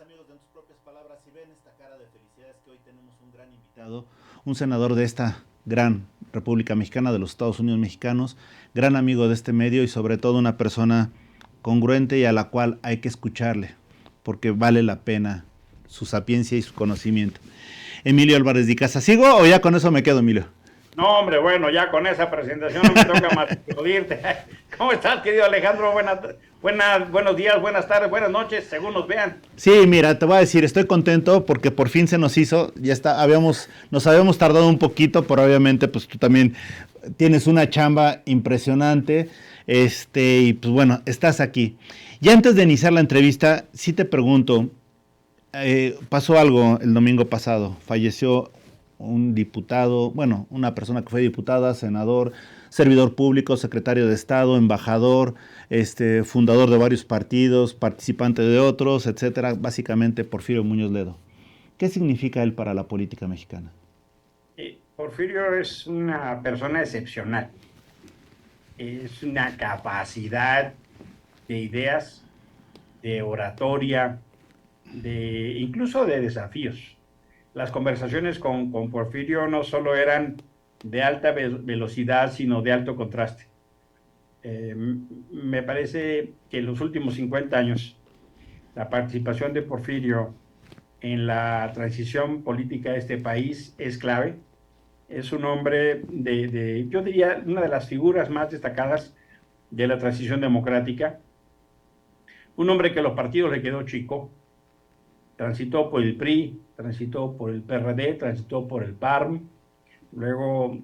amigos, de tus propias palabras, si ven esta cara de felicidad es que hoy tenemos un gran invitado, un senador de esta gran República Mexicana, de los Estados Unidos mexicanos, gran amigo de este medio y sobre todo una persona congruente y a la cual hay que escucharle, porque vale la pena su sapiencia y su conocimiento. Emilio Álvarez de Casa, ¿sigo o ya con eso me quedo, Emilio? No, hombre, bueno, ya con esa presentación no me toca más que oírte. ¿Cómo estás, querido Alejandro? Buenos días, buenas tardes, buenas noches, según nos vean. Sí, mira, te voy a decir, estoy contento porque por fin se nos hizo, ya está, nos habíamos tardado un poquito, pero obviamente pues tú también tienes una chamba impresionante, y pues bueno, estás aquí. Y antes de iniciar la entrevista, sí te pregunto, pasó algo el domingo pasado, falleció un diputado, bueno, una persona que fue diputada, senador, servidor público, secretario de Estado, embajador, fundador de varios partidos, participante de otros, etcétera, básicamente Porfirio Muñoz Ledo. ¿Qué significa él para la política mexicana? Porfirio es una persona excepcional, es una capacidad de ideas, de oratoria, incluso de desafíos. Las conversaciones con Porfirio no solo eran de alta velocidad, sino de alto contraste. Me parece que en los últimos 50 años, la participación de Porfirio en la transición política de este país es clave. Es un hombre yo diría, una de las figuras más destacadas de la transición democrática. Un hombre que a los partidos le quedó chico, transitó por el PRI, transitó por el PRD, transitó por el PARM, luego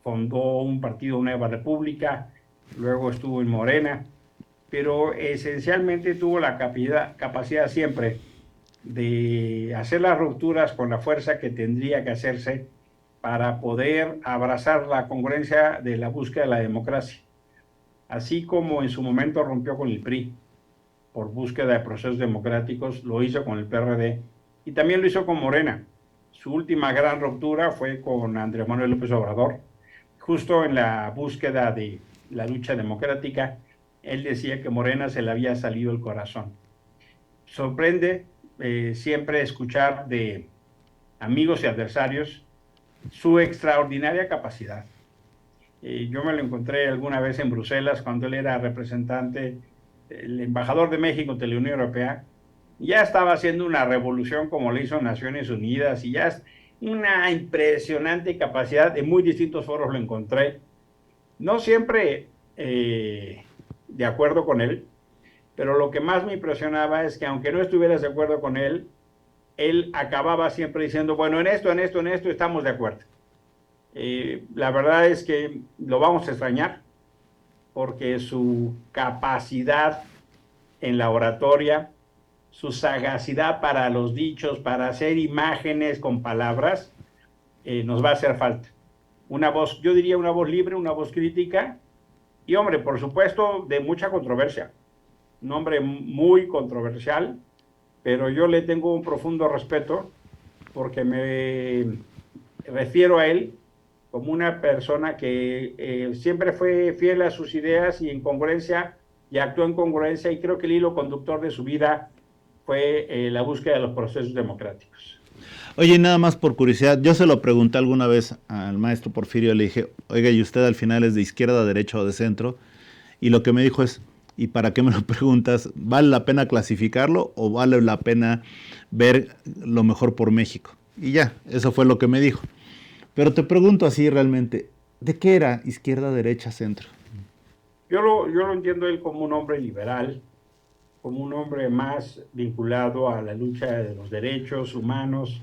fundó un partido Nueva República, luego estuvo en Morena, pero esencialmente tuvo la capacidad siempre de hacer las rupturas con la fuerza que tendría que hacerse para poder abrazar la congruencia de la búsqueda de la democracia. Así como en su momento rompió con el PRI por búsqueda de procesos democráticos, lo hizo con el PRD y también lo hizo con Morena. Su última gran ruptura fue con Andrés Manuel López Obrador, justo en la búsqueda de la lucha democrática. Él decía que Morena se le había salido el corazón. Sorprende siempre escuchar de amigos y adversarios su extraordinaria capacidad. Yo me lo encontré alguna vez en Bruselas cuando él era representante, el embajador de México ante la Unión Europea. Ya estaba haciendo una revolución como le hizo Naciones Unidas y ya es una impresionante capacidad. En muy distintos foros lo encontré. No siempre de acuerdo con él, pero lo que más me impresionaba es que aunque no estuvieras de acuerdo con él acababa siempre diciendo, bueno, en esto estamos de acuerdo. La verdad es que lo vamos a extrañar porque su capacidad en la oratoria, su sagacidad para los dichos, para hacer imágenes con palabras, nos va a hacer falta. Una voz, yo diría una voz libre, una voz crítica y, hombre, por supuesto, de mucha controversia. Un hombre muy controversial, pero yo le tengo un profundo respeto porque me refiero a él como una persona que siempre fue fiel a sus ideas y en congruencia, y actuó en congruencia, y creo que el hilo conductor de su vida fue la búsqueda de los procesos democráticos. Oye, nada más por curiosidad, yo se lo pregunté alguna vez al maestro Porfirio, le dije, oiga, ¿y usted al final es de izquierda, derecha o de centro? Y lo que me dijo es, ¿y para qué me lo preguntas? ¿Vale la pena clasificarlo o vale la pena ver lo mejor por México? Y ya, eso fue lo que me dijo. Pero te pregunto así realmente, ¿de qué era izquierda, derecha, centro? Yo lo entiendo él como un hombre liberal, como un hombre más vinculado a la lucha de los derechos humanos,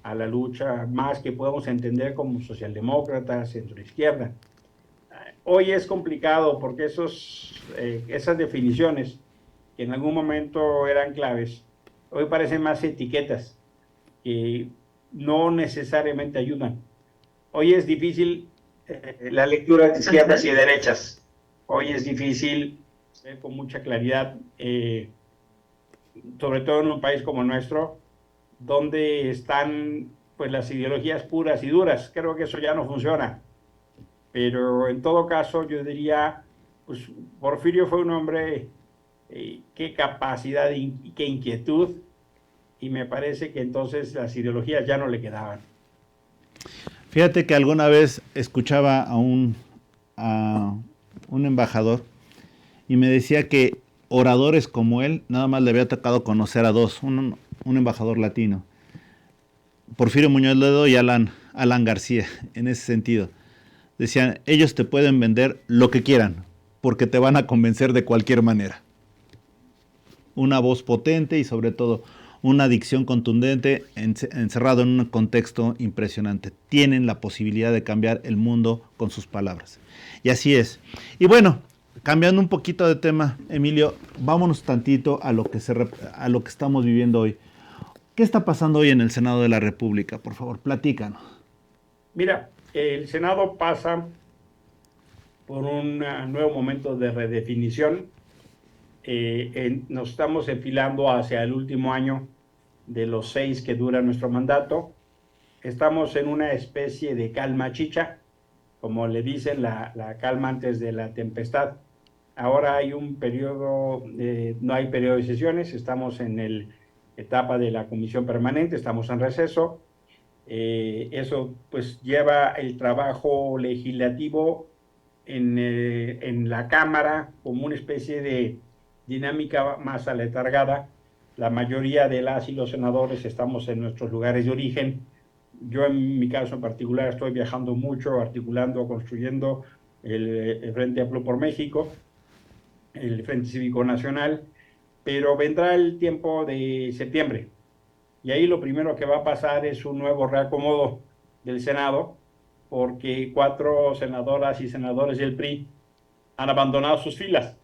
a la lucha más que podemos entender como socialdemócrata, centroizquierda. Hoy es complicado porque esas definiciones que en algún momento eran claves, hoy parecen más etiquetas que no necesariamente ayudan. Hoy es difícil la lectura de izquierdas y derechas. Hoy es difícil ver con mucha claridad, sobre todo en un país como el nuestro, donde están pues las ideologías puras y duras. Creo que eso ya no funciona. Pero en todo caso, yo diría, pues Porfirio fue un hombre, qué capacidad y qué inquietud y me parece que entonces las ideologías ya no le quedaban. Fíjate que alguna vez escuchaba a un embajador y me decía que oradores como él, nada más le había tocado conocer a dos, un embajador latino, Porfirio Muñoz Ledo y Alan García, en ese sentido. Decían, ellos te pueden vender lo que quieran, porque te van a convencer de cualquier manera. Una voz potente y sobre todo una dicción contundente encerrado en un contexto impresionante. Tienen la posibilidad de cambiar el mundo con sus palabras. Y así es. Y bueno, cambiando un poquito de tema, Emilio, vámonos tantito a lo que estamos viviendo hoy. ¿Qué está pasando hoy en el Senado de la República? Por favor, platícanos. Mira, el Senado pasa por un nuevo momento de redefinición. Nos estamos enfilando hacia el último año de los 6 que dura nuestro mandato. Estamos en una especie de calma chicha, como le dicen, la calma antes de la tempestad. Ahora hay un periodo, no hay periodo de sesiones, estamos en la etapa de la comisión permanente, estamos en receso. Eso pues lleva el trabajo legislativo en la Cámara como una especie de dinámica más aletargada. La mayoría de las y los senadores estamos en nuestros lugares de origen. Yo en mi caso en particular estoy viajando mucho, articulando, construyendo el Frente Amplio por México, el Frente Cívico Nacional, pero vendrá el tiempo de septiembre. Y ahí lo primero que va a pasar es un nuevo reacomodo del Senado, porque 4 senadoras y senadores del PRI han abandonado sus filas.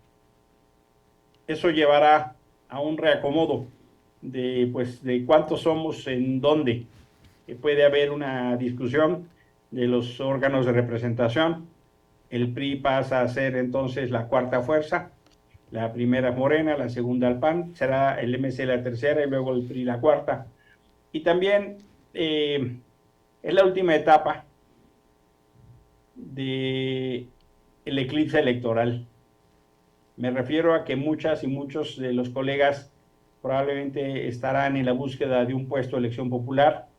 Eso llevará a un reacomodo de cuántos somos en dónde. Puede haber una discusión de los órganos de representación. El PRI pasa a ser entonces la cuarta fuerza. La primera Morena, la segunda el PAN, será el MC la tercera y luego el PRI la cuarta. Y también es la última etapa del eclipse electoral. Me refiero a que muchas y muchos de los colegas probablemente estarán en la búsqueda de un puesto de elección popular.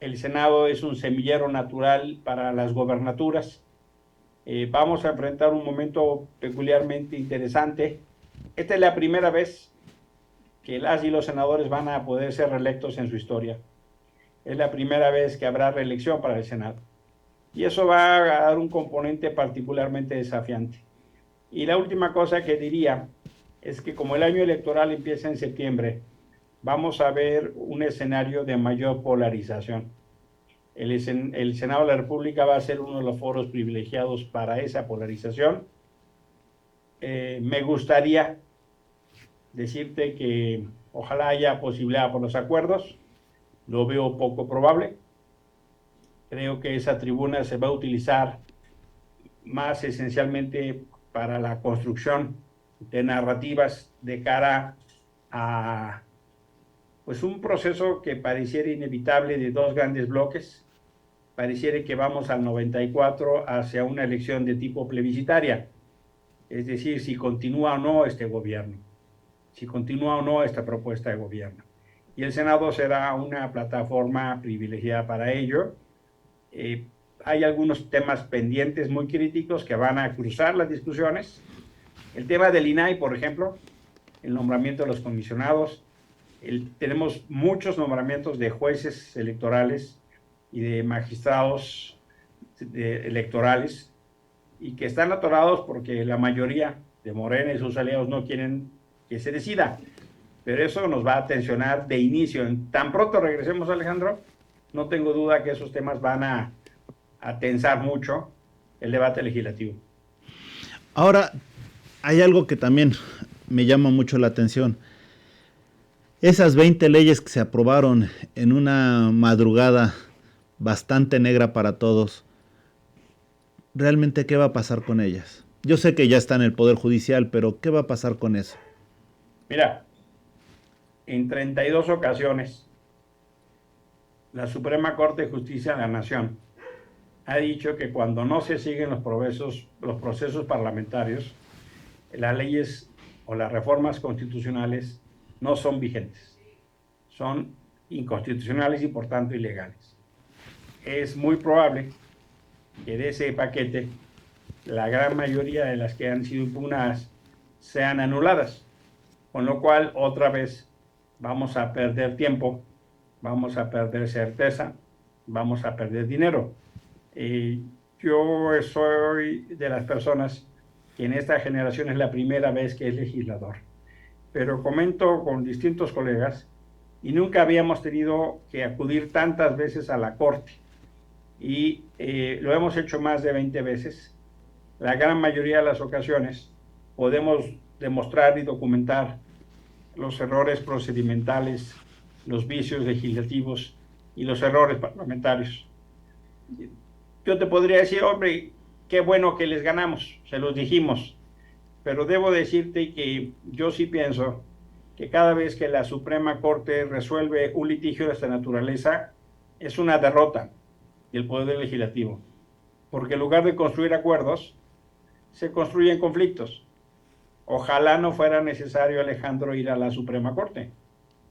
El Senado es un semillero natural para las gobernaturas. Vamos a enfrentar un momento peculiarmente interesante. Esta es la primera vez que las y los senadores van a poder ser reelectos en su historia. Es la primera vez que habrá reelección para el Senado. Y eso va a dar un componente particularmente desafiante. Y la última cosa que diría es que como el año electoral empieza en septiembre, vamos a ver un escenario de mayor polarización. El Senado de la República va a ser uno de los foros privilegiados para esa polarización. Me gustaría decirte que ojalá haya posibilidad por los acuerdos. Lo veo poco probable. Creo que esa tribuna se va a utilizar más esencialmente para la construcción de narrativas de cara a pues un proceso que pareciera inevitable de 2 grandes bloques. Pareciera que vamos al 94 hacia una elección de tipo plebiscitaria, es decir, si continúa o no este gobierno, si continúa o no esta propuesta de gobierno. Y el Senado será una plataforma privilegiada para ello. Hay algunos temas pendientes muy críticos que van a cruzar las discusiones. El tema del INAI, por ejemplo, el nombramiento de los comisionados. Tenemos muchos nombramientos de jueces electorales y de magistrados electorales y que están atorados porque la mayoría de Morena y sus aliados no quieren que se decida. Pero eso nos va a tensionar de inicio. Tan pronto regresemos, Alejandro, no tengo duda que esos temas van a tensar mucho el debate legislativo. Ahora, hay algo que también me llama mucho la atención. Esas 20 leyes que se aprobaron en una madrugada bastante negra para todos, ¿realmente qué va a pasar con ellas? Yo sé que ya está en el Poder Judicial, pero ¿qué va a pasar con eso? Mira, en 32 ocasiones, la Suprema Corte de Justicia de la Nación ha dicho que cuando no se siguen los procesos parlamentarios, las leyes o las reformas constitucionales no son vigentes. son inconstitucionales y por tanto ilegales. Es muy probable que de ese paquete la gran mayoría de las que han sido impugnadas sean anuladas, con lo cual otra vez vamos a perder tiempo, vamos a perder certeza, vamos a perder dinero. Yo soy de las personas que en esta generación es la primera vez que es legislador, pero comento con distintos colegas y nunca habíamos tenido que acudir tantas veces a la Corte y lo hemos hecho más de 20 veces. La gran mayoría de las ocasiones podemos demostrar y documentar los errores procedimentales, los vicios legislativos y los errores parlamentarios. Yo te podría decir, hombre, qué bueno que les ganamos, se los dijimos, pero debo decirte que yo sí pienso que cada vez que la Suprema Corte resuelve un litigio de esta naturaleza, es una derrota del Poder Legislativo, porque en lugar de construir acuerdos, se construyen conflictos. Ojalá no fuera necesario, Alejandro, ir a la Suprema Corte.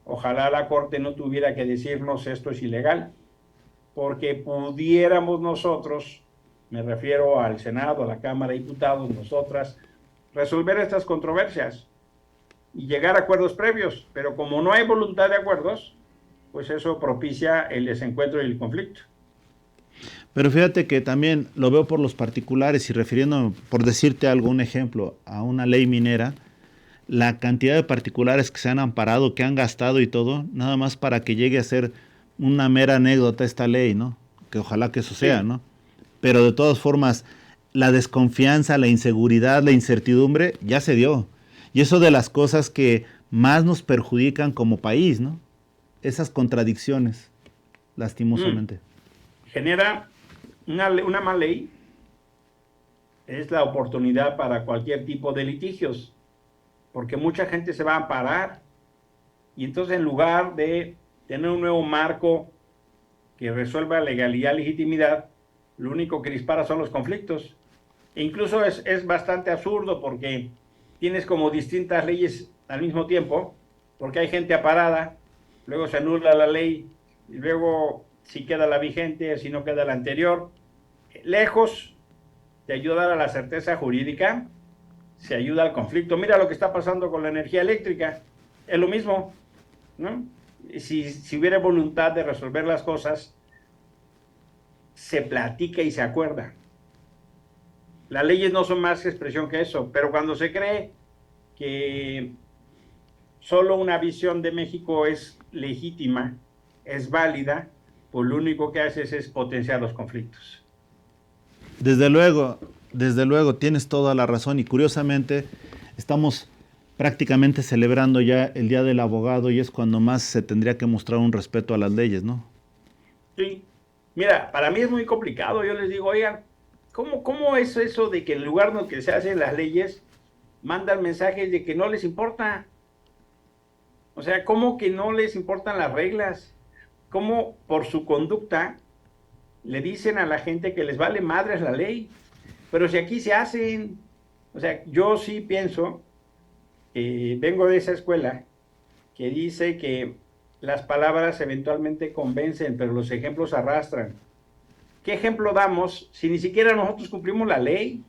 Ojalá la Corte no tuviera que decirnos esto es ilegal, porque pudiéramos nosotros, me refiero al Senado, a la Cámara de Diputados, nosotras, resolver estas controversias y llegar a acuerdos previos, pero como no hay voluntad de acuerdos, pues eso propicia el desencuentro y el conflicto. Pero fíjate que también lo veo por los particulares y refiriéndome, por decirte algún ejemplo, a una ley minera, la cantidad de particulares que se han amparado, que han gastado y todo, nada más para que llegue a ser una mera anécdota esta ley, ¿no? Que ojalá que eso sea, ¿no? Pero de todas formas, la desconfianza, la inseguridad, la incertidumbre ya se dio. Y eso de las cosas que más nos perjudican como país, ¿no? Esas contradicciones, lastimosamente. Genera una mala ley, es la oportunidad para cualquier tipo de litigios, porque mucha gente se va a amparar y entonces en lugar de tener un nuevo marco que resuelva legalidad y legitimidad, lo único que dispara son los conflictos. E incluso es bastante absurdo porque tienes como distintas leyes al mismo tiempo, porque hay gente aparada, luego se anula la ley y luego si queda la vigente, si no queda la anterior. Lejos de ayudar a la certeza jurídica, se ayuda al conflicto. Mira lo que está pasando con la energía eléctrica, es lo mismo, ¿no? Si hubiera voluntad de resolver las cosas, se platica y se acuerda. Las leyes no son más expresión que eso, pero cuando se cree que solo una visión de México es legítima, es válida, pues lo único que haces es potenciar los conflictos. Desde luego, tienes toda la razón y curiosamente estamos prácticamente celebrando ya el Día del Abogado y es cuando más se tendría que mostrar un respeto a las leyes, ¿no? Sí. Mira, para mí es muy complicado. Yo les digo, oigan, ¿cómo es eso de que en lugar de que se hacen las leyes, mandan mensajes de que no les importa? O sea, ¿cómo que no les importan las reglas? ¿Cómo por su conducta le dicen a la gente que les vale madres la ley? Pero si aquí se hacen. O sea, yo sí pienso, vengo de esa escuela que dice que las palabras eventualmente convencen, pero los ejemplos arrastran. ¿Qué ejemplo damos si ni siquiera nosotros cumplimos la ley?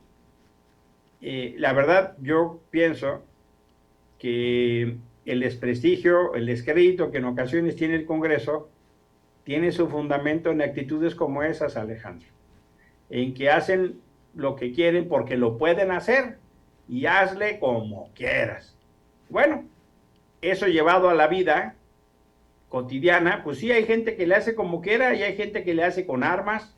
La verdad, yo pienso que el desprestigio, el descrédito que en ocasiones tiene el Congreso, tiene su fundamento en actitudes como esas, Alejandro, en que hacen lo que quieren porque lo pueden hacer y hazle como quieras. Bueno, eso llevado a la vida cotidiana, pues sí hay gente que le hace como quiera y hay gente que le hace con armas,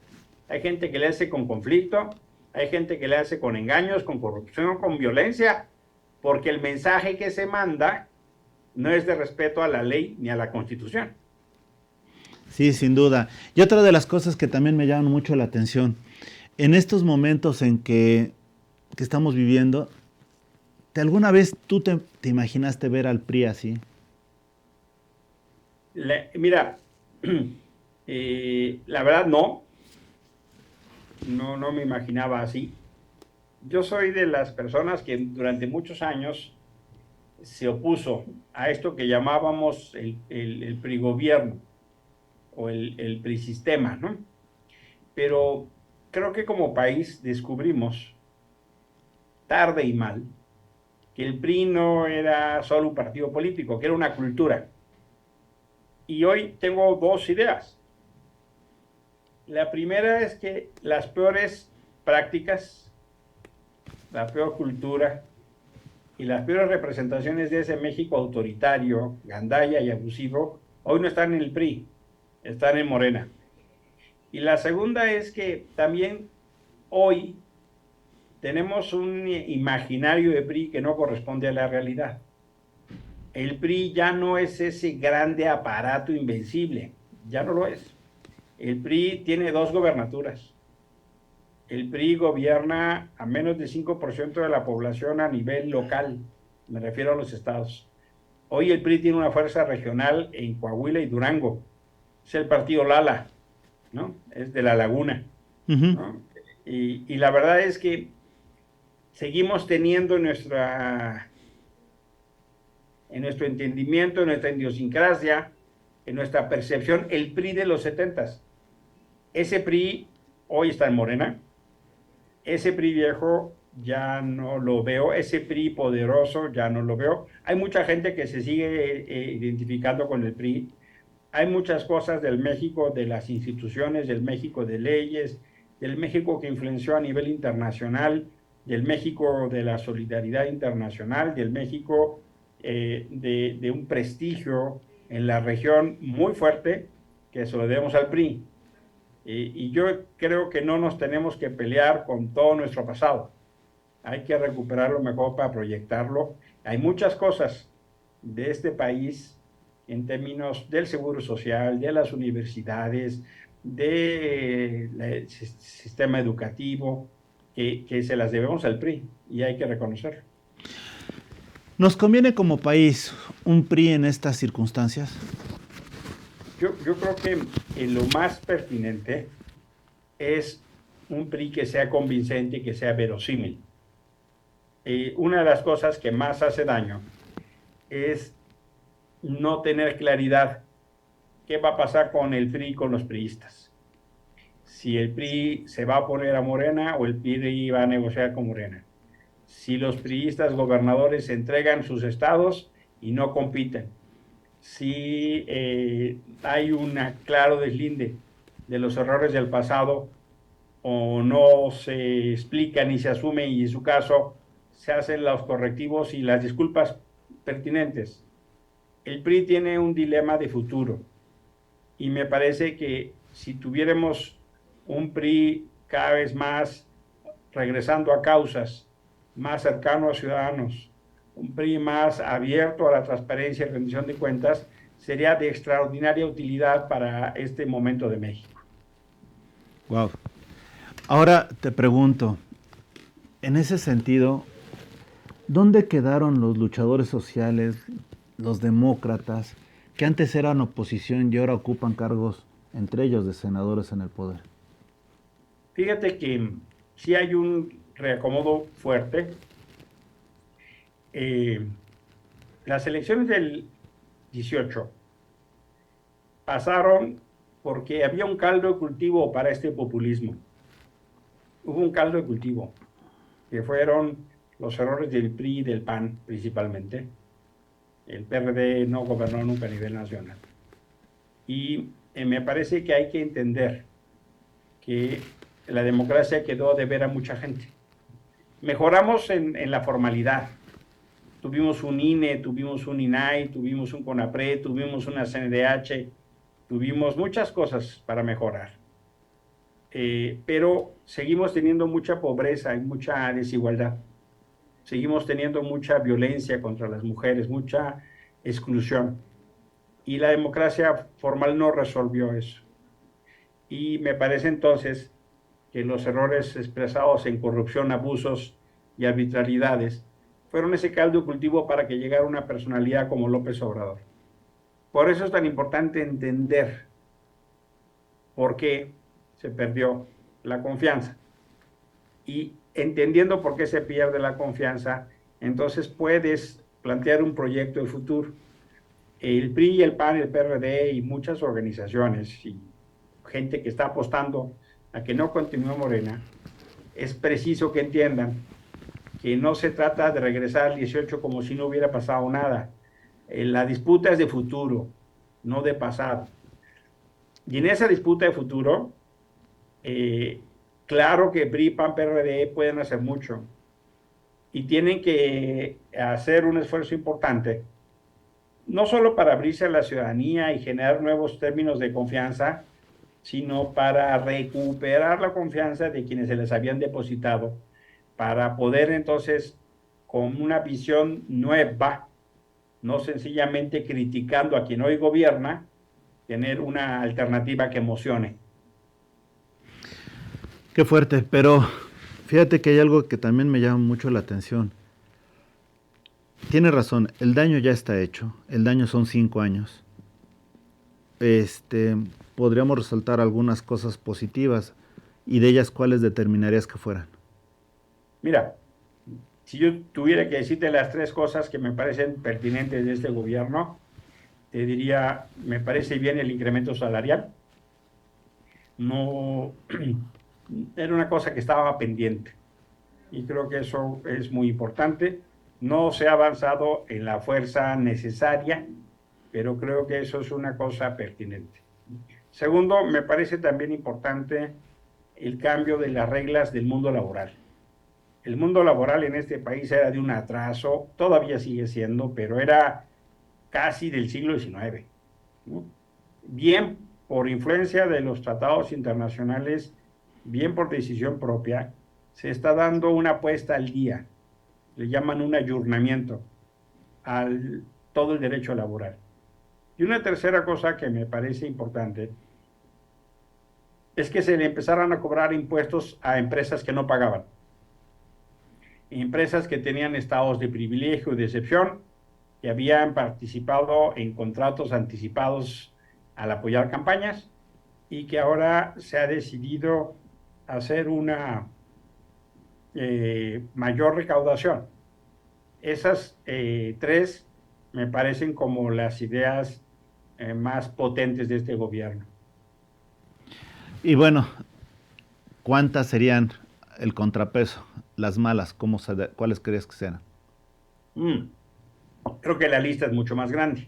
hay gente que le hace con conflicto, hay gente que le hace con engaños, con corrupción, con violencia, porque el mensaje que se manda no es de respeto a la ley ni a la Constitución. Sí, sin duda. Y otra de las cosas que también me llaman mucho la atención, en estos momentos en que estamos viviendo, ¿de alguna vez tú te imaginaste ver al PRI así? Mira, la verdad no me imaginaba así. Yo soy de las personas que durante muchos años se opuso a esto que llamábamos el prigobierno o el prisistema, ¿no? Pero creo que como país descubrimos, tarde y mal, que el PRI no era solo un partido político, que era una cultura. Y hoy tengo dos ideas. La primera es que las peores prácticas, la peor cultura y las peores representaciones de ese México autoritario, gandalla y abusivo, hoy no están en el PRI, están en Morena. Y la segunda es que también hoy tenemos un imaginario de PRI que no corresponde a la realidad. El PRI ya no es ese grande aparato invencible, ya no lo es. El PRI tiene 2 gobernaturas. El PRI gobierna a menos de 5% de la población a nivel local, me refiero a los estados. Hoy el PRI tiene una fuerza regional en Coahuila y Durango. Es el partido Lala, ¿no? Es de La Laguna, Ujú. ¿no? Y la verdad es que seguimos teniendo en nuestro entendimiento, en nuestra idiosincrasia, en nuestra percepción, el PRI de los 70s. Ese PRI hoy está en Morena, ese PRI viejo ya no lo veo, ese PRI poderoso ya no lo veo. Hay mucha gente que se sigue identificando con el PRI. Hay muchas cosas del México, de las instituciones, del México de leyes, del México que influenció a nivel internacional, del México de la solidaridad internacional, del México de un prestigio en la región muy fuerte que se lo debemos al PRI. Y yo creo que no nos tenemos que pelear con todo nuestro pasado. Hay que recuperarlo mejor para proyectarlo. Hay muchas cosas de este país en términos del seguro social, de las universidades, del sistema educativo, que se las debemos al PRI y hay que reconocerlo. ¿Nos conviene como país un PRI en estas circunstancias? Yo creo que lo más pertinente es un PRI que sea convincente y que sea verosímil. Una de las cosas que más hace daño es no tener claridad qué va a pasar con el PRI y con los priistas. Si el PRI se va a poner a Morena o el PRI va a negociar con Morena. Si los priistas gobernadores entregan sus estados y no compiten. Si hay un claro deslinde de los errores del pasado o no se explica ni se asume y en su caso se hacen los correctivos y las disculpas pertinentes. El PRI tiene un dilema de futuro y me parece que si tuviéramos un PRI cada vez más regresando a causas, más cercano a ciudadanos, un PRI más abierto a la transparencia y rendición de cuentas, sería de extraordinaria utilidad para este momento de México. Wow. Ahora te pregunto, en ese sentido, ¿dónde quedaron los luchadores sociales, los demócratas, que antes eran oposición y ahora ocupan cargos, entre ellos de senadores en el poder? Fíjate que sí hay un reacomodo fuerte. Eh, las elecciones del 18 pasaron porque había un caldo de cultivo para este populismo. Hubo un caldo de cultivo, que fueron los errores del PRI y del PAN principalmente. El PRD no gobernó nunca a nivel nacional. Y me parece que hay que entender que la democracia quedó de ver a mucha gente. Mejoramos en la formalidad. Tuvimos un INE, tuvimos un INAI, tuvimos un CONAPRED, tuvimos una CNDH, tuvimos muchas cosas para mejorar. Pero seguimos teniendo mucha pobreza y mucha desigualdad. Seguimos teniendo mucha violencia contra las mujeres, mucha exclusión. Y la democracia formal no resolvió eso. Y me parece entonces que los errores expresados en corrupción, abusos y arbitrariedades fueron ese caldo de cultivo para que llegara una personalidad como López Obrador. Por eso es tan importante entender por qué se perdió la confianza. Y entendiendo por qué se pierde la confianza, entonces puedes plantear un proyecto de futuro. El PRI y el PAN, el PRD y muchas organizaciones y gente que está apostando a que no continúe Morena, es preciso que entiendan que no se trata de regresar al 18 como si no hubiera pasado nada. La disputa es de futuro, no de pasado. Y en esa disputa de futuro, eh, claro que PRI, PAN, PRD pueden hacer mucho y tienen que hacer un esfuerzo importante, no solo para abrirse a la ciudadanía y generar nuevos términos de confianza, sino para recuperar la confianza de quienes se les habían depositado, para poder entonces, con una visión nueva, no sencillamente criticando a quien hoy gobierna, tener una alternativa que emocione. Qué fuerte, pero fíjate que hay algo que también me llama mucho la atención. Tiene razón, el daño ya está hecho, el daño son 5 años. Este, podríamos resaltar algunas cosas positivas y de ellas cuáles determinarías que fueran. Mira, si yo tuviera que decirte las tres cosas que me parecen pertinentes de este gobierno, te diría, me parece bien el incremento salarial. No, era una cosa que estaba pendiente y creo que eso es muy importante. No se ha avanzado en la fuerza necesaria, pero creo que eso es una cosa pertinente. Segundo, me parece también importante el cambio de las reglas del mundo laboral. El mundo laboral en este país era de un atraso, todavía sigue siendo, pero era casi del siglo XIX, ¿no? Bien por influencia de los tratados internacionales, bien por decisión propia, se está dando una puesta al día, le llaman un ayornamiento al todo el derecho laboral. Y una tercera cosa que me parece importante es que se le empezaran a cobrar impuestos a empresas que no pagaban, empresas que tenían estados de privilegio y de excepción, que habían participado en contratos anticipados al apoyar campañas y que ahora se ha decidido hacer una mayor recaudación. Esas tres me parecen como las ideas más potentes de este gobierno. Y bueno, ¿cuántas serían el contrapeso? Las malas, ¿cuáles crees que sean? Mm, Creo que la lista es mucho más grande.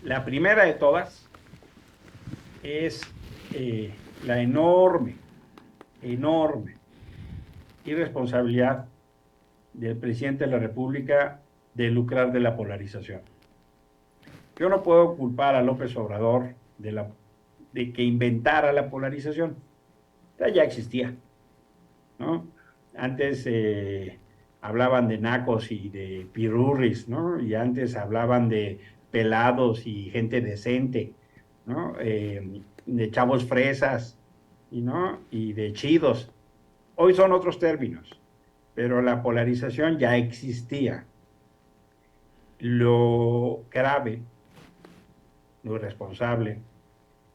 La primera de todas es la enorme irresponsabilidad del presidente de la República de lucrar de la polarización. Yo no puedo culpar a López Obrador de que inventara la polarización. Ya existía, ¿no? Antes hablaban de nacos y de pirurris, ¿no? Y antes hablaban de pelados y gente decente, ¿no? De chavos fresas, ¿no? Y de chidos. Hoy son otros términos, pero la polarización ya existía. Lo grave, lo irresponsable,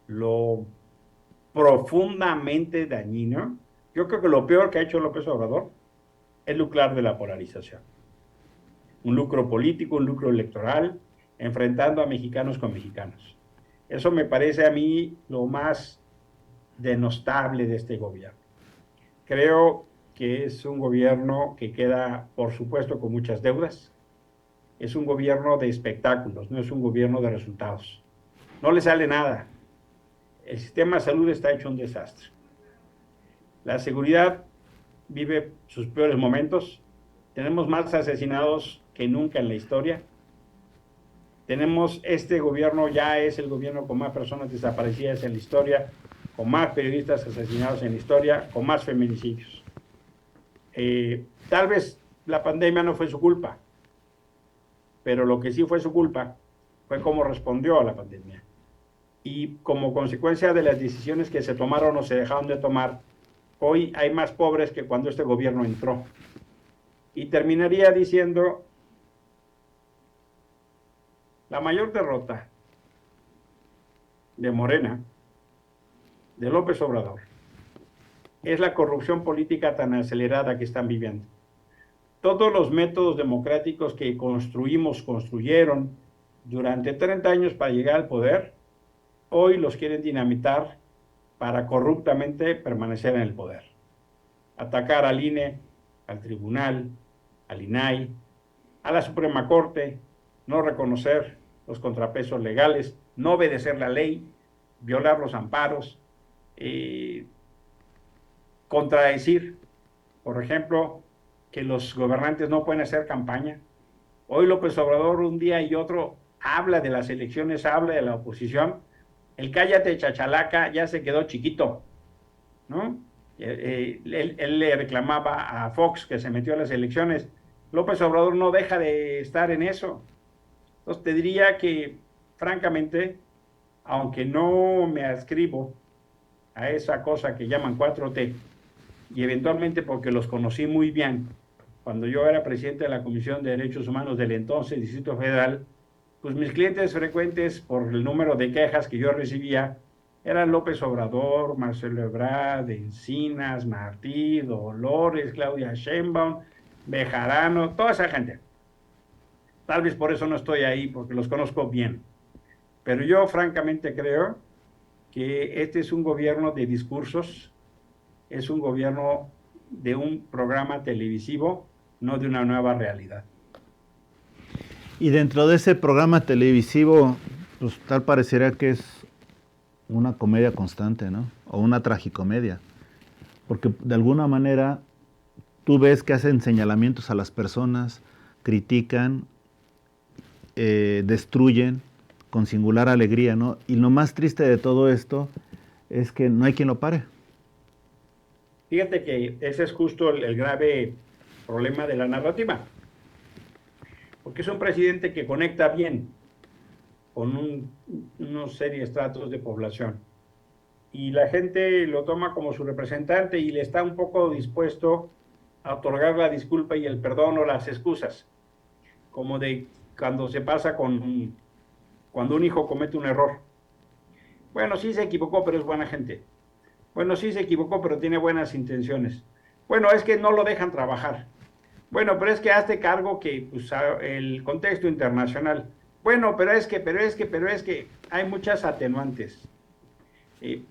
lo profundamente dañino, yo creo que lo peor que ha hecho López Obrador es lucrar de la polarización. Un lucro político, un lucro electoral, enfrentando a mexicanos con mexicanos. Eso me parece a mí lo más denostable de este gobierno. Creo que es un gobierno que queda, por supuesto, con muchas deudas. Es un gobierno de espectáculos, no es un gobierno de resultados. No le sale nada. El sistema de salud está hecho un desastre. La seguridad vive sus peores momentos. Tenemos más asesinados que nunca en la historia. Este gobierno ya es el gobierno con más personas desaparecidas en la historia, con más periodistas asesinados en la historia, con más feminicidios. Tal vez la pandemia no fue su culpa, pero lo que sí fue su culpa fue cómo respondió a la pandemia. Y como consecuencia de las decisiones que se tomaron o se dejaron de tomar, hoy hay más pobres que cuando este gobierno entró. Y terminaría diciendo, la mayor derrota de Morena, de López Obrador, es la corrupción política tan acelerada que están viviendo. todos los métodos democráticos que construyeron durante 30 años para llegar al poder, hoy los quieren dinamitar para corruptamente permanecer en el poder. Atacar al INE, al tribunal, al INAI, a la Suprema Corte, no reconocer los contrapesos legales, no obedecer la ley, violar los amparos, contradecir, por ejemplo, que los gobernantes no pueden hacer campaña. Hoy López Obrador un día y otro habla de las elecciones, habla de la oposición. El cállate chachalaca ya se quedó chiquito, ¿no? Él le reclamaba a Fox que se metió a las elecciones. López Obrador no deja de estar en eso. Entonces te diría que, francamente, aunque no me adscribo a esa cosa que llaman 4T, y eventualmente porque los conocí muy bien, cuando yo era presidente de la Comisión de Derechos Humanos del entonces Distrito Federal, pues mis clientes frecuentes, por el número de quejas que yo recibía, eran López Obrador, Marcelo Ebrard, Encinas, Martí, Dolores, Claudia Sheinbaum, Bejarano, toda esa gente. Tal vez por eso no estoy ahí, porque los conozco bien. Pero yo francamente creo que este es un gobierno de discursos, es un gobierno de un programa televisivo, no de una nueva realidad. Y dentro de ese programa televisivo, pues tal parecería que es una comedia constante, ¿no? O una tragicomedia. Porque de alguna manera tú ves que hacen señalamientos a las personas, critican, destruyen con singular alegría, ¿no? Y lo más triste de todo esto es que no hay quien lo pare. Fíjate que ese es justo el grave problema de la narrativa, porque es un presidente que conecta bien con unos serios estratos de población y la gente lo toma como su representante y le está un poco dispuesto a otorgar la disculpa y el perdón o las excusas, como de cuando se pasa cuando un hijo comete un error. Bueno, sí se equivocó, pero es buena gente. Bueno, sí se equivocó, pero tiene buenas intenciones. Bueno, es que no lo dejan trabajar. Bueno, pero es que hazte cargo que pues, el contexto internacional. Bueno, pero es que hay muchas atenuantes.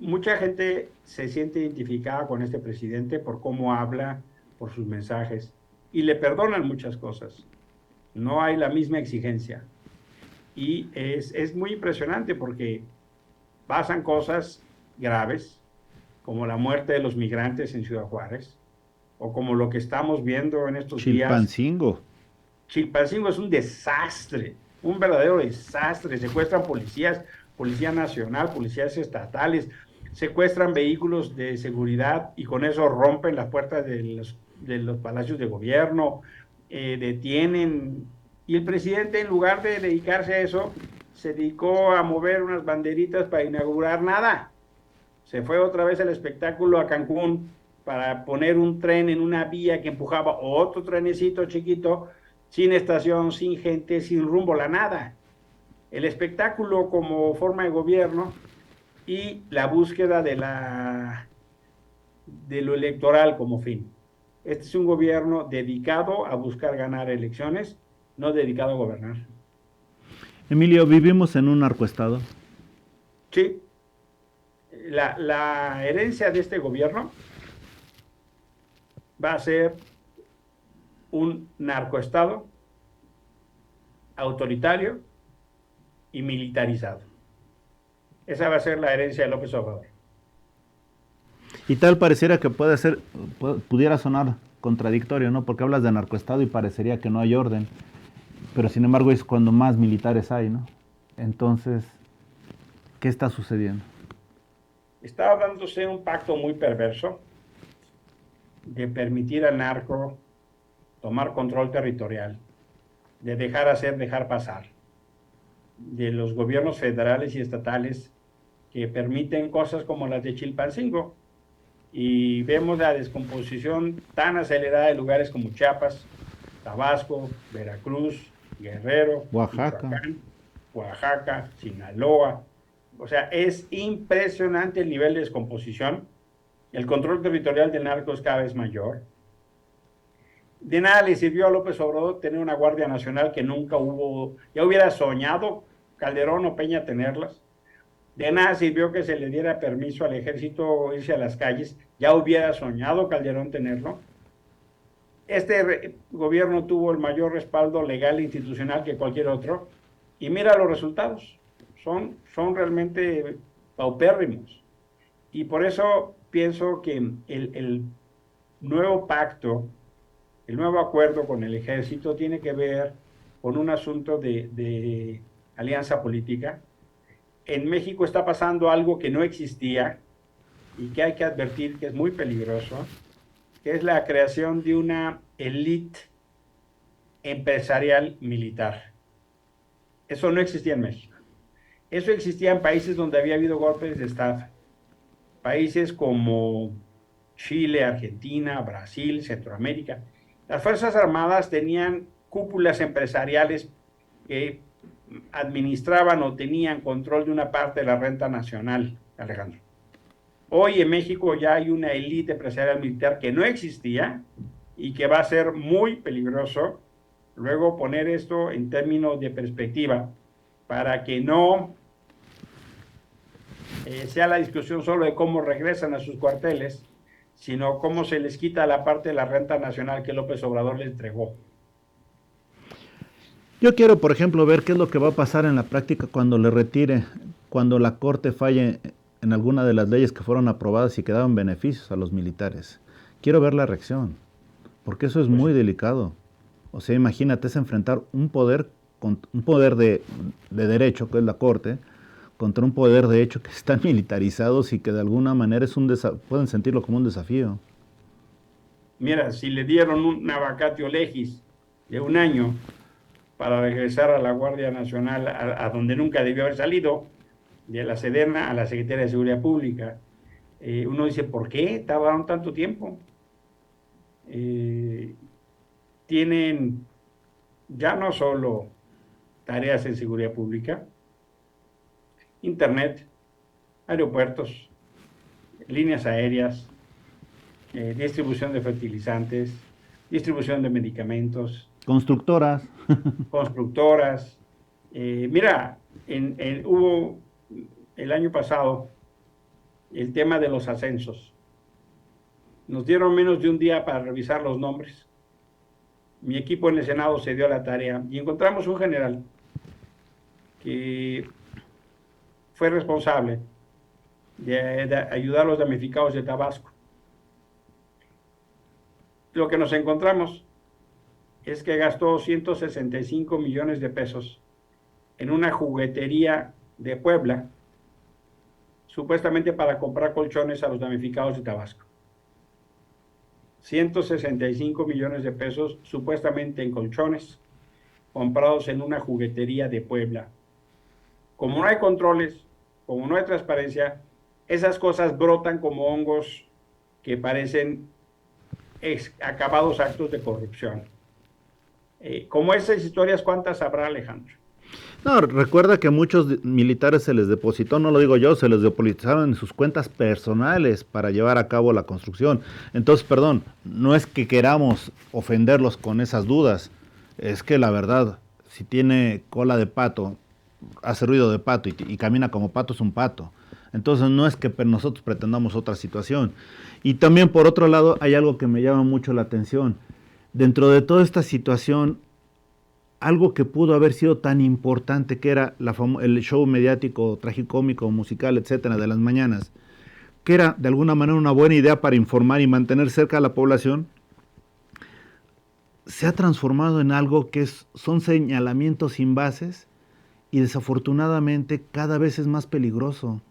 Mucha gente se siente identificada con este presidente por cómo habla, por sus mensajes, y le perdonan muchas cosas. No hay la misma exigencia. Y es muy impresionante porque pasan cosas graves, como la muerte de los migrantes en Ciudad Juárez, o como lo que estamos viendo en estos días. Chilpancingo. Chilpancingo es un desastre, un verdadero desastre. Secuestran policías, Policía Nacional, policías estatales, secuestran vehículos de seguridad y con eso rompen las puertas de los palacios de gobierno, detienen. Y el presidente, en lugar de dedicarse a eso, se dedicó a mover unas banderitas para inaugurar nada. Se fue otra vez al espectáculo a Cancún para poner un tren en una vía que empujaba otro trenecito chiquito, sin estación, sin gente, sin rumbo, la nada. El espectáculo como forma de gobierno y la búsqueda de lo electoral como fin. Este es un gobierno dedicado a buscar ganar elecciones, no dedicado a gobernar. Emilio, vivimos en un narcoestado. Sí, la herencia de este gobierno va a ser un narcoestado autoritario y militarizado. Esa va a ser la herencia de López Obrador. Y tal pareciera que pudiera sonar contradictorio, ¿no? Porque hablas de narcoestado y parecería que no hay orden, pero sin embargo es cuando más militares hay, ¿no? Entonces, ¿qué está sucediendo? Está dándose un pacto muy perverso de permitir al narco tomar control territorial, de dejar hacer, dejar pasar, de los gobiernos federales y estatales que permiten cosas como las de Chilpancingo. Y vemos la descomposición tan acelerada de lugares como Chiapas, Tabasco, Veracruz, Guerrero, Oaxaca. Michoacán, Oaxaca, Sinaloa. O sea, es impresionante el nivel de descomposición. El control territorial del narco es cada vez mayor. De nada le sirvió a López Obrador tener una Guardia Nacional que nunca hubo, ya hubiera soñado Calderón o Peña tenerlas. De nada sirvió que se le diera permiso al ejército irse a las calles, ya hubiera soñado Calderón tenerlo. Este gobierno tuvo el mayor respaldo legal e institucional que cualquier otro, y mira los resultados, son realmente paupérrimos. Y por eso pienso que el nuevo pacto, el nuevo acuerdo con el ejército tiene que ver con un asunto de alianza política. En México está pasando algo que no existía y que hay que advertir que es muy peligroso, que es la creación de una élite empresarial militar. Eso no existía en México. Eso existía en países donde había habido golpes de Estado. Países como Chile, Argentina, Brasil, Centroamérica. Las Fuerzas Armadas tenían cúpulas empresariales que administraban o tenían control de una parte de la renta nacional, Alejandro. Hoy en México ya hay una élite empresarial militar que no existía y que va a ser muy peligroso luego poner esto en términos de perspectiva para que no sea la discusión solo de cómo regresan a sus cuarteles, sino cómo se les quita la parte de la renta nacional que López Obrador les entregó. Yo quiero, por ejemplo, ver qué es lo que va a pasar en la práctica cuando le retire, cuando la Corte falle en alguna de las leyes que fueron aprobadas y que daban beneficios a los militares. Quiero ver la reacción, porque eso es Pues muy delicado. O sea, imagínate, es enfrentar un poder, un poder de derecho, que es la Corte, contra un poder de hecho que están militarizados y que de alguna manera pueden sentirlo como un desafío. mira, si le dieron una vacatio legis de un año para regresar a la Guardia Nacional, a donde nunca debió haber salido, de la Sedena a la Secretaría de Seguridad Pública, uno dice, ¿por qué tardaron tanto tiempo? Eh, tienen ya no solo tareas en seguridad pública, internet, aeropuertos, líneas aéreas, distribución de fertilizantes, distribución de medicamentos, Constructoras. constructoras. Mira, hubo el año pasado el tema de los ascensos. Nos dieron menos de un día para revisar los nombres. Mi equipo en el Senado se dio a la tarea y encontramos un general que fue responsable de ayudar a los damnificados de Tabasco. Lo que nos encontramos es que gastó 165 millones de pesos en una juguetería de Puebla, supuestamente para comprar colchones a los damnificados de Tabasco. 165 millones de pesos supuestamente en colchones comprados en una juguetería de Puebla. Como no hay controles, como no hay transparencia, esas cosas brotan como hongos que parecen acabados actos de corrupción. Como esas historias, ¿cuántas habrá, Alejandro? No, recuerda que muchos militares se les depositó, no lo digo yo, se les depositaron en sus cuentas personales para llevar a cabo la construcción. Entonces, perdón, no es que queramos ofenderlos con esas dudas, es que la verdad, si tiene cola de pato, hace ruido de pato y camina como pato, es un pato. Entonces no es que nosotros pretendamos otra situación. Y también por otro lado hay algo que me llama mucho la atención. Dentro de toda esta situación, algo que pudo haber sido tan importante que era el show mediático, tragicómico, musical, etcétera, de las mañanas, que era de alguna manera una buena idea para informar y mantener cerca a la población, se ha transformado en algo que son señalamientos sin bases y desafortunadamente cada vez es más peligroso.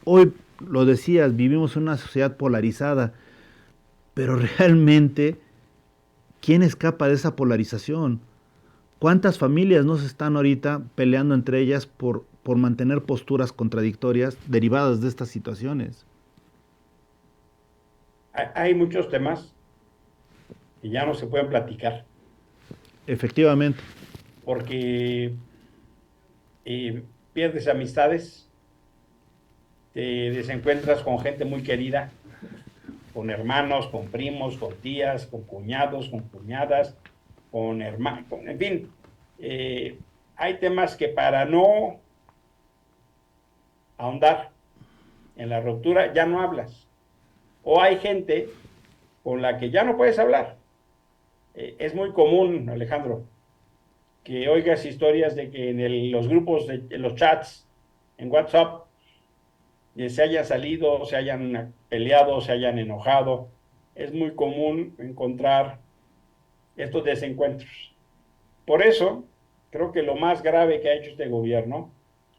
Hoy, lo decías, vivimos en una sociedad polarizada, pero realmente, ¿quién escapa de esa polarización? ¿Cuántas familias no se están ahorita peleando entre ellas por mantener posturas contradictorias derivadas de estas situaciones? Hay muchos temas que ya no se pueden platicar Efectivamente. porque pierdes amistades, te desencuentras con gente muy querida con hermanos, con primos, con tías, con cuñados, con cuñadas, con hermanos, en fin, hay temas que para no ahondar en la ruptura ya no hablas. O hay gente con la que ya no puedes hablar. Es muy común, Alejandro, que oigas historias de que en los grupos, en los chats, en WhatsApp, se hayan salido, se hayan peleado, se hayan enojado. Es muy común encontrar estos desencuentros. Por eso, creo que lo más grave que ha hecho este gobierno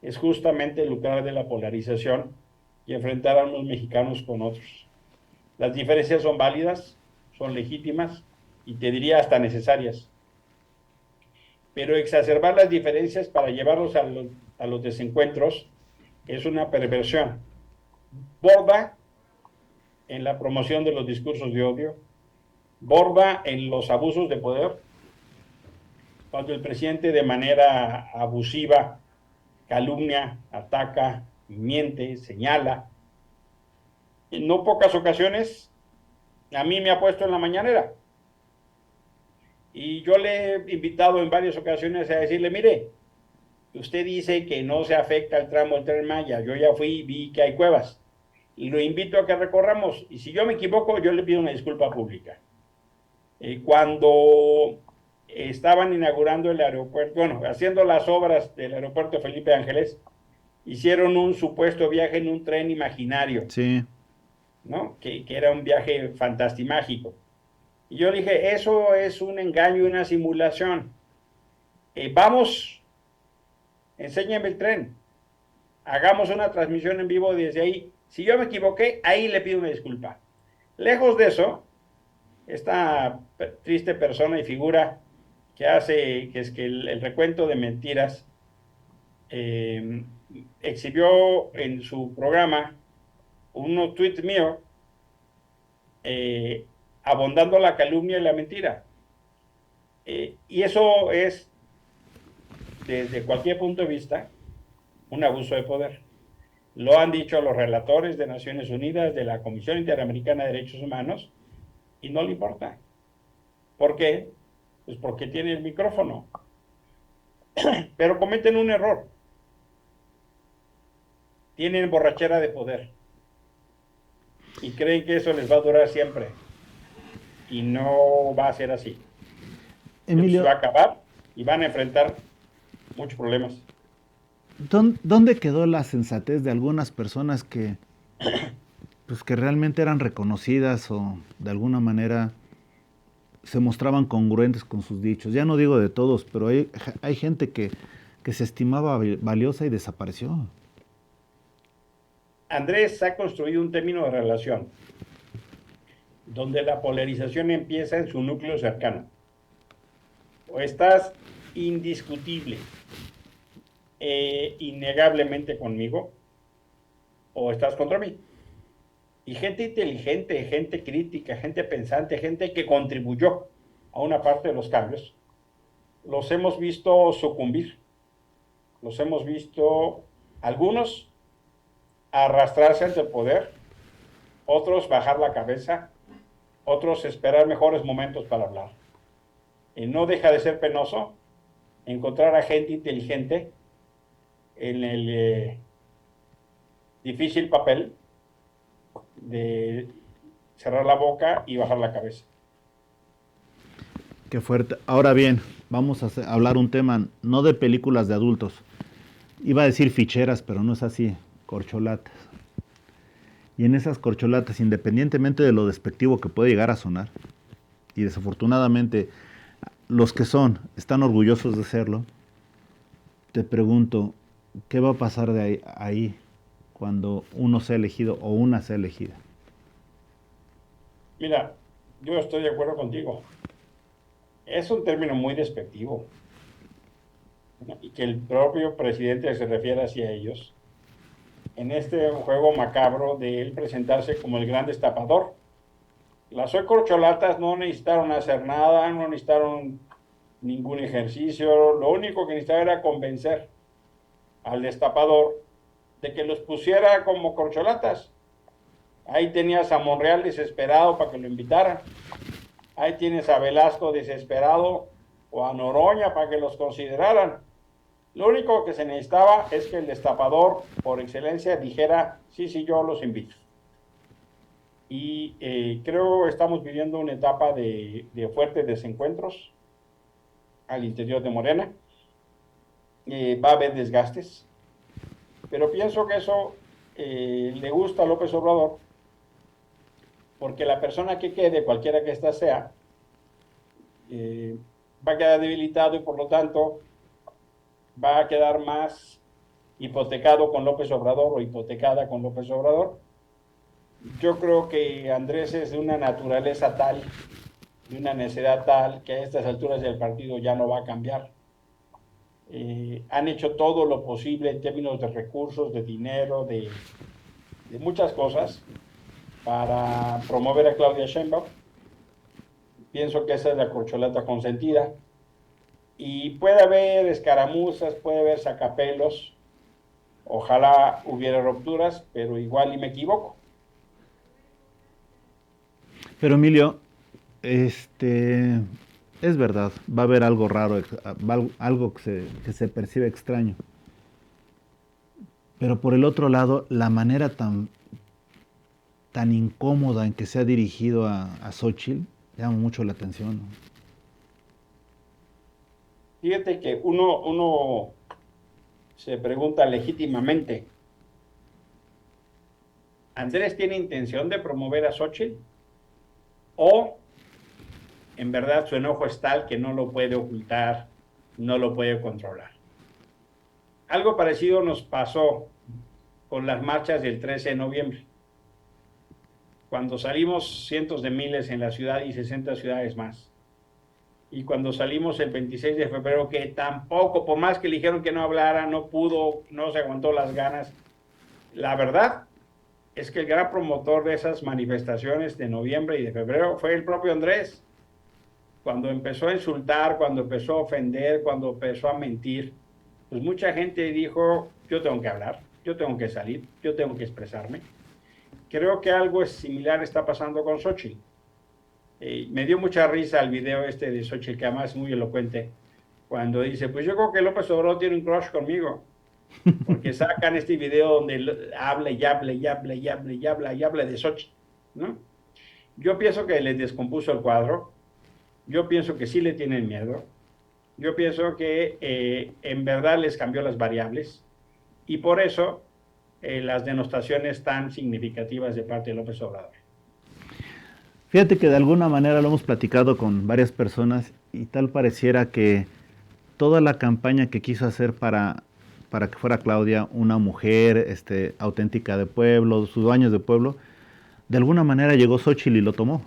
es justamente lucrar de la polarización y enfrentar a unos mexicanos con otros. Las diferencias son válidas, son legítimas y te diría hasta necesarias. Pero exacerbar las diferencias para llevarlos a los desencuentros es una perversión. Borda en la promoción de los discursos de odio, borda en los abusos de poder, cuando el presidente de manera abusiva calumnia, ataca, miente, señala. En no pocas ocasiones a mí me ha puesto en la mañanera. Y yo le he invitado en varias ocasiones a decirle, mire, usted dice que no se afecta el tramo del Tren Maya, yo ya fui y vi que hay cuevas. Y lo invito a que recorramos. Y si yo me equivoco, yo le pido una disculpa pública. Cuando estaban inaugurando el aeropuerto, bueno, haciendo las obras del aeropuerto Felipe Ángeles, hicieron un supuesto viaje en un tren imaginario, Sí. ¿no? Que era un viaje fantastimágico. Y yo dije, eso es un engaño, una simulación. Vamos, enséñeme el tren, hagamos una transmisión en vivo desde ahí. Si yo me equivoqué, ahí le pido una disculpa. Lejos de eso, esta triste persona y figura que hace, que es que el recuento de mentiras, exhibió en su programa unos tweets míos abondando la calumnia y la mentira. Y eso es, desde cualquier punto de vista, un abuso de poder. Lo han dicho los relatores de Naciones Unidas, de la Comisión Interamericana de Derechos Humanos, y no le importa. ¿Por qué? Pues porque tiene el micrófono. Pero cometen un error. Tienen borrachera de poder. Y creen que eso les va a durar siempre. Y no va a ser así. Esto se va Emilio, a acabar y van a enfrentar muchos problemas. ¿dónde quedó la sensatez de algunas personas que, pues, que realmente eran reconocidas o de alguna manera se mostraban congruentes con sus dichos? Ya no digo de todos, pero hay gente que se estimaba valiosa y desapareció. Andrés ha construido un término de relación donde la polarización empieza en su núcleo cercano. O estás indiscutible, innegablemente conmigo, o estás contra mí. Y gente inteligente, gente crítica, gente pensante, gente que contribuyó a una parte de los cambios, los hemos visto sucumbir, los hemos visto, algunos arrastrarse ante el poder, otros bajar la cabeza, otros esperar mejores momentos para hablar. No deja de ser penoso encontrar a gente inteligente en el difícil papel de cerrar la boca y bajar la cabeza. Qué fuerte. Ahora bien, vamos a hablar un tema no de películas de adultos. Iba a decir ficheras, pero no es así, corcholatas. Y en esas corcholatas, independientemente de lo despectivo que puede llegar a sonar, y desafortunadamente los que están orgullosos de serlo, te pregunto, ¿qué va a pasar de ahí cuando uno sea elegido o una sea elegida? Mira, yo estoy de acuerdo contigo. Es un término muy despectivo, ¿no? Y que el propio presidente se refiere hacia ellos en este juego macabro de él presentarse como el gran destapador. Las hoy corcholatas no necesitaron hacer nada, no necesitaron ningún ejercicio, lo único que necesitaba era convencer al destapador de que los pusiera como corcholatas. Ahí tenías a Monreal desesperado para que lo invitaran. Ahí tienes a Velasco desesperado o a Noroña para que los consideraran. Lo único que se necesitaba es que el destapador, por excelencia, dijera, sí, sí, yo los invito. Y creo que estamos viviendo una etapa de fuertes desencuentros al interior de Morena. Va a haber desgastes, pero pienso que eso le gusta a López Obrador, porque la persona que quede, cualquiera que ésta sea, eh, va a quedar debilitado y por lo tanto va a quedar más hipotecado con López Obrador o hipotecada con López Obrador. Yo creo que Andrés es de una naturaleza tal, de una necedad tal, que a estas alturas del partido ya no va a cambiar. Han hecho todo lo posible en términos de recursos, de dinero, de muchas cosas para promover a Claudia Sheinbaum. Pienso que esa es la corcholata consentida. Y puede haber escaramuzas, puede haber sacapelos. Ojalá hubiera rupturas, pero igual y me equivoco. Pero Emilio, es verdad, va a haber algo raro, algo que se percibe extraño. Pero por el otro lado, la manera tan incómoda en que se ha dirigido a Xochitl llama mucho la atención, ¿no? Fíjate que uno se pregunta legítimamente, ¿Andrés tiene intención de promover a Xochitl? ¿O en verdad su enojo es tal que no lo puede ocultar, no lo puede controlar? Algo parecido nos pasó con las marchas del 13 de noviembre, cuando salimos cientos de miles en la ciudad y 60 ciudades más. Y cuando salimos el 26 de febrero, que tampoco, por más que le dijeron que no hablara, no pudo, no se aguantó las ganas. La verdad es que el gran promotor de esas manifestaciones de noviembre y de febrero fue el propio Andrés. Cuando empezó a insultar, cuando empezó a ofender, cuando empezó a mentir, pues mucha gente dijo, yo tengo que hablar, yo tengo que salir, yo tengo que expresarme. Creo que algo similar está pasando con Xochitl. Me dio mucha risa el video este de Xochitl, que además es muy elocuente, cuando dice, pues yo creo que López Obrador tiene un crush conmigo, porque sacan este video donde habla y habla y habla y habla y habla y habla de Xochitl, ¿no? Yo pienso que les descompuso el cuadro, yo pienso que sí le tienen miedo, yo pienso que en verdad les cambió las variables y por eso las denostaciones tan significativas de parte de López Obrador. Fíjate que de alguna manera lo hemos platicado con varias personas y tal pareciera que toda la campaña que quiso hacer para que fuera Claudia una mujer auténtica de pueblo, sus dueños de pueblo, de alguna manera llegó Xochitl y lo tomó.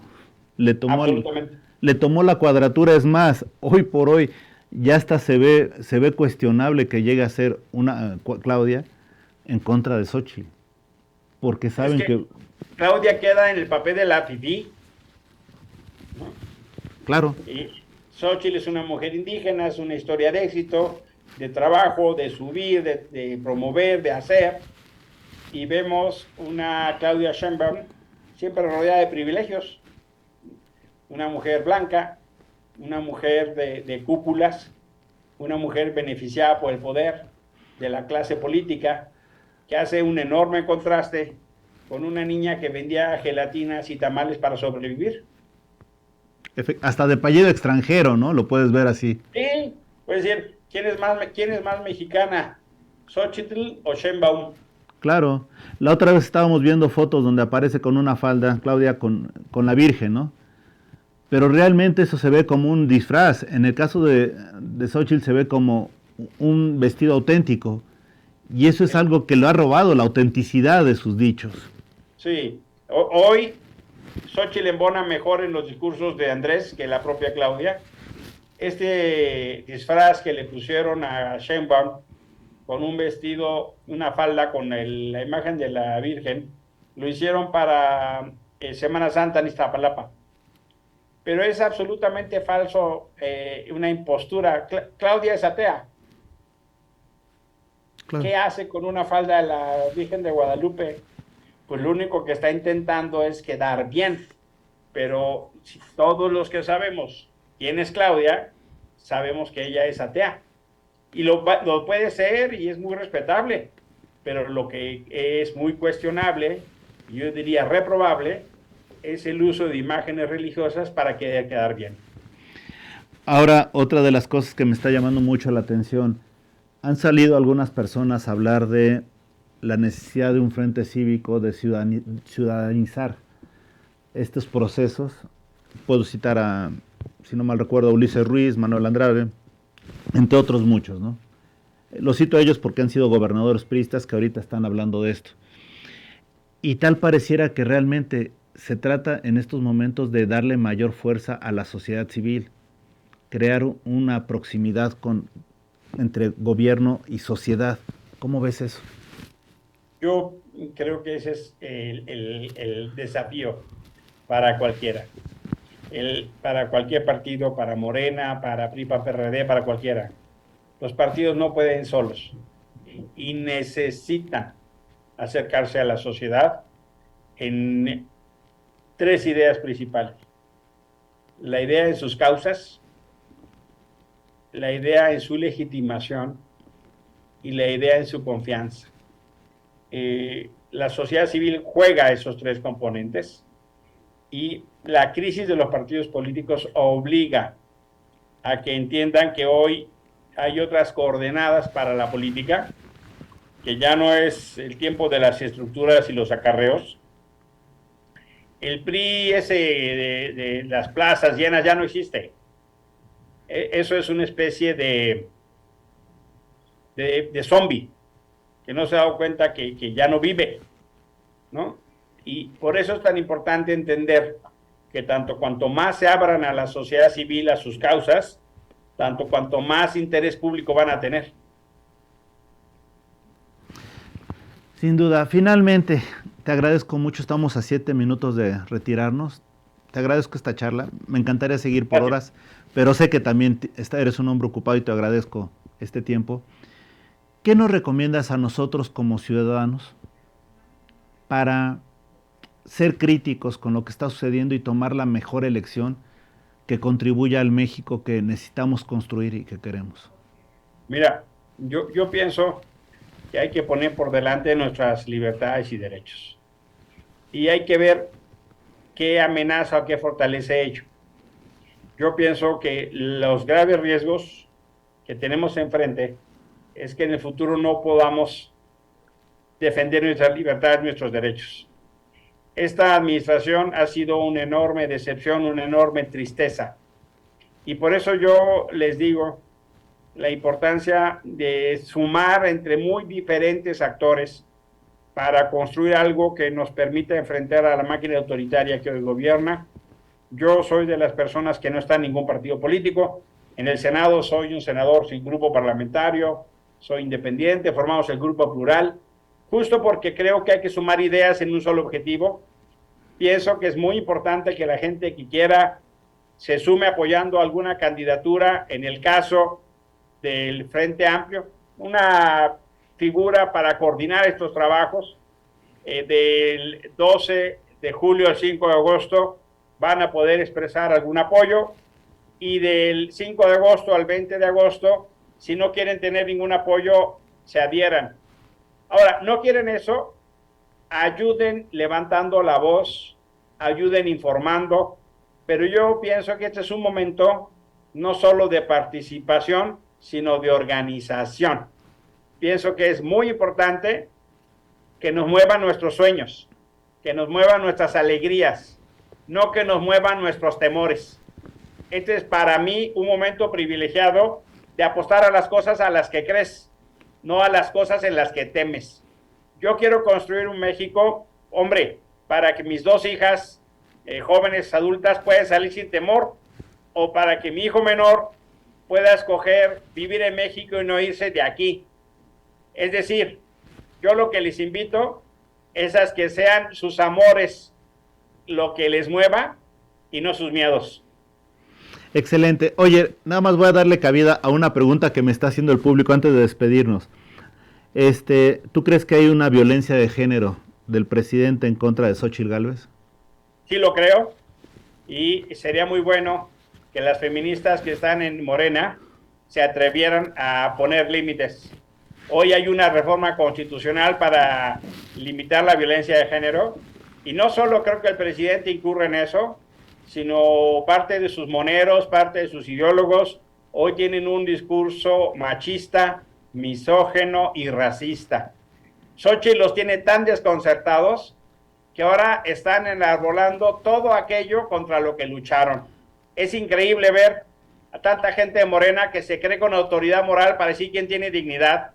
Le tomó, Absolutamente. le tomó la cuadratura, es más, hoy por hoy ya hasta se ve cuestionable que llegue a ser una Claudia en contra de Xochitl, porque Es saben que que, Claudia queda en el papel de la fifí, ¿no? claro, Y Xochitl es una mujer indígena, es una historia de éxito, de trabajo, de subir, de promover, de hacer. Y vemos una Claudia Sheinbaum siempre rodeada de privilegios, una mujer blanca, una mujer de cúpulas, una mujer beneficiada por el poder de la clase política, que hace un enorme contraste con una niña que vendía gelatinas y tamales para sobrevivir. hasta de apellido extranjero, ¿no? Lo puedes ver así. Sí, puede decir, quién es más mexicana? ¿Xochitl o Sheinbaum? Claro, la otra vez estábamos viendo fotos donde aparece con una falda, Claudia, con la Virgen, ¿no? Pero realmente eso se ve como un disfraz. En el caso de Xochitl se ve como un vestido auténtico. Y eso es Sí, algo que lo ha robado, la autenticidad de sus dichos. sí. Hoy Xochitl embona mejor en los discursos de Andrés que la propia Claudia. Este disfraz que le pusieron a Sheinbaum con un vestido, una falda con la imagen de la Virgen, lo hicieron para Semana Santa en Iztapalapa. Pero es absolutamente falso, una impostura. Claudia es atea. Claro. ¿Qué hace con una falda de la Virgen de Guadalupe? pues lo único que está intentando es quedar bien. Pero si todos los que sabemos quién es Claudia, sabemos que ella es atea. Y lo puede ser y es muy respetable, pero lo que es muy cuestionable, yo diría reprobable, es el uso de imágenes religiosas para quedar bien. Ahora, otra de las cosas que me está llamando mucho la atención, han salido algunas personas a hablar de la necesidad de un frente cívico de ciudadanizar estos procesos. Puedo citar a, si no mal recuerdo, a Ulises Ruiz, Manuel Andrade, entre otros muchos, ¿no? Los cito a ellos porque han sido gobernadores priistas que ahorita están hablando de esto. Y tal pareciera que realmente se trata en estos momentos de darle mayor fuerza a la sociedad civil, crear una proximidad entre gobierno y sociedad. ¿Cómo ves eso? Yo creo que ese es el desafío para cualquiera. Para cualquier partido, para Morena, para PRI, para PRD, para cualquiera. Los partidos no pueden solos y necesitan acercarse a la sociedad en tres ideas principales. La idea en sus causas, la idea en su legitimación y la idea en su confianza. La sociedad civil juega esos tres componentes y la crisis de los partidos políticos obliga a que entiendan que hoy hay otras coordenadas para la política, que ya no es el tiempo de las estructuras y los acarreos. El PRI ese de las plazas llenas ya no existe. Eso es una especie de zombie, que no se ha dado cuenta que ya no vive, ¿no? Y por eso es tan importante entender que tanto cuanto más se abran a la sociedad civil, a sus causas, tanto cuanto más interés público van a tener. Sin duda. Finalmente, te agradezco mucho. Estamos a 7 minutos de retirarnos. Te agradezco esta charla. Me encantaría seguir por horas, pero sé que también eres un hombre ocupado y te agradezco este tiempo. ¿Qué nos recomiendas a nosotros como ciudadanos para ser críticos con lo que está sucediendo y tomar la mejor elección que contribuya al México que necesitamos construir y que queremos? Mira, yo pienso que hay que poner por delante nuestras libertades y derechos. Y hay que ver qué amenaza o qué fortalece ello. Yo pienso que los graves riesgos que tenemos enfrente es que en el futuro no podamos defender nuestras libertades, nuestros derechos. Esta administración ha sido una enorme decepción, una enorme tristeza. Y por eso yo les digo la importancia de sumar entre muy diferentes actores para construir algo que nos permita enfrentar a la máquina autoritaria que hoy gobierna. Yo soy de las personas que no está en ningún partido político. En el Senado soy un senador sin grupo parlamentario, soy independiente, formamos el Grupo Plural, justo porque creo que hay que sumar ideas en un solo objetivo. Pienso que es muy importante que la gente que quiera se sume apoyando alguna candidatura, en el caso del Frente Amplio, una figura para coordinar estos trabajos. Del 12 de julio al 5 de agosto van a poder expresar algún apoyo y del 5 de agosto al 20 de agosto, si no quieren tener ningún apoyo, se adhieran. Ahora, no quieren eso, ayuden levantando la voz, ayuden informando, pero yo pienso que este es un momento no solo de participación, sino de organización. Pienso que es muy importante que nos muevan nuestros sueños, que nos muevan nuestras alegrías, no que nos muevan nuestros temores. Este es para mí un momento privilegiado de apostar a las cosas a las que crees, no a las cosas en las que temes. Yo quiero construir un México, hombre, para que mis dos hijas, jóvenes adultas, puedan salir sin temor, o para que mi hijo menor pueda escoger vivir en México y no irse de aquí. Es decir, yo lo que les invito es a que sean sus amores lo que les mueva y no sus miedos. Excelente. Oye, nada más voy a darle cabida a una pregunta que me está haciendo el público antes de despedirnos. ¿Tú crees que hay una violencia de género del presidente en contra de Xóchitl Gálvez? Sí lo creo, y sería muy bueno que las feministas que están en Morena se atrevieran a poner límites. Hoy hay una reforma constitucional para limitar la violencia de género, y no solo creo que el presidente incurre en eso, sino parte de sus moneros, parte de sus ideólogos, hoy tienen un discurso machista, misógeno y racista. Xochitl los tiene tan desconcertados que ahora están enarbolando todo aquello contra lo que lucharon. Es increíble ver a tanta gente de Morena que se cree con autoridad moral para decir quién tiene dignidad.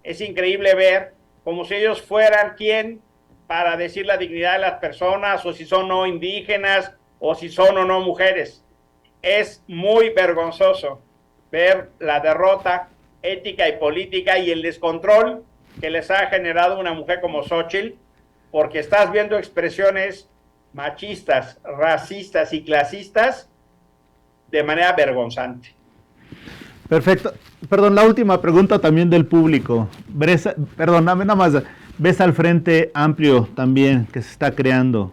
Es increíble ver como si ellos fueran quién para decir la dignidad de las personas, o si son o no indígenas, o si son o no mujeres. Es muy vergonzoso ver la derrota ética y política y el descontrol que les ha generado una mujer como Xochitl, porque estás viendo expresiones machistas, racistas y clasistas de manera vergonzante. Perfecto. Perdón, la última pregunta también del público. Perdóname, nada más. ¿Ves al Frente Amplio también que se está creando,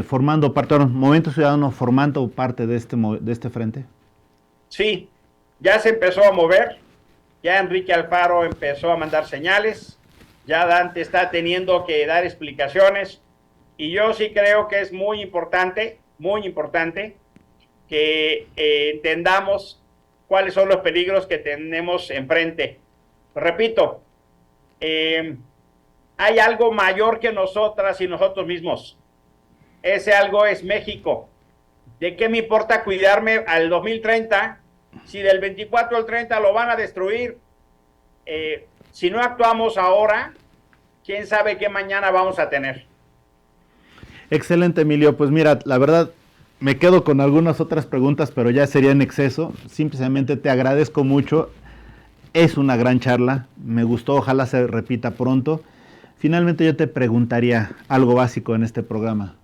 formando parte, Movimiento Ciudadano formando parte de este frente? Sí, ya se empezó a mover, ya Enrique Alfaro empezó a mandar señales, ya Dante está teniendo que dar explicaciones, y yo sí creo que es muy importante que entendamos cuáles son los peligros que tenemos enfrente. Repito, hay algo mayor que nosotras y nosotros mismos. Ese algo es México. ¿De qué me importa cuidarme al 2030 si del 24 al 30 lo van a destruir? Si no actuamos ahora, quién sabe qué mañana vamos a tener. Excelente, Emilio. Pues mira, la verdad, me quedo con algunas otras preguntas, pero ya sería en exceso. Simplemente te agradezco mucho. Es una gran charla. Me gustó, ojalá se repita pronto. Finalmente yo te preguntaría algo básico en este programa.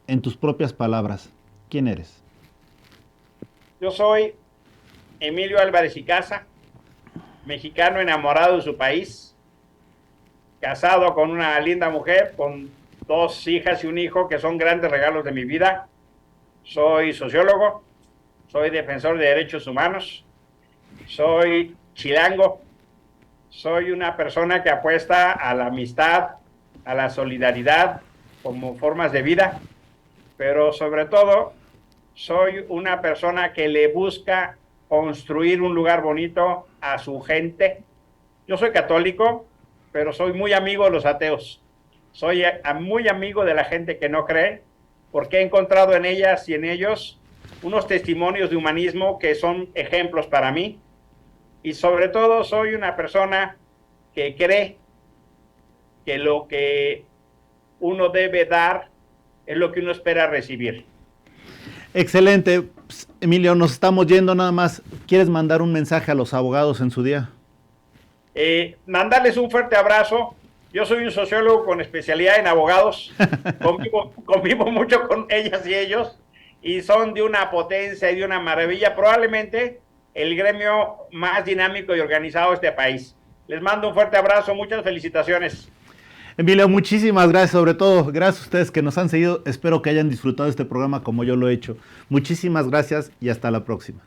En tus propias palabras, ¿quién eres? Yo soy Emilio Álvarez y Casa, mexicano enamorado de su país, casado con una linda mujer, con 2 hijas y un hijo que son grandes regalos de mi vida. Soy sociólogo, soy defensor de derechos humanos, soy chilango, soy una persona que apuesta a la amistad, a la solidaridad como formas de vida, pero sobre todo soy una persona que le busca construir un lugar bonito a su gente. Yo soy católico, pero soy muy amigo de los ateos. Soy muy amigo de la gente que no cree, porque he encontrado en ellas y en ellos unos testimonios de humanismo que son ejemplos para mí. Y sobre todo soy una persona que cree que lo que uno debe dar es lo que uno espera recibir. Excelente. Pues, Emilio, nos estamos yendo nada más. ¿Quieres mandar un mensaje a los abogados en su día? Mandarles un fuerte abrazo. Yo soy un sociólogo con especialidad en abogados. Convivo mucho con ellas y ellos, y son de una potencia y de una maravilla. Probablemente el gremio más dinámico y organizado de este país. Les mando un fuerte abrazo. Muchas felicitaciones. Emilio, muchísimas gracias, sobre todo gracias a ustedes que nos han seguido. Espero que hayan disfrutado este programa como yo lo he hecho. Muchísimas gracias y hasta la próxima.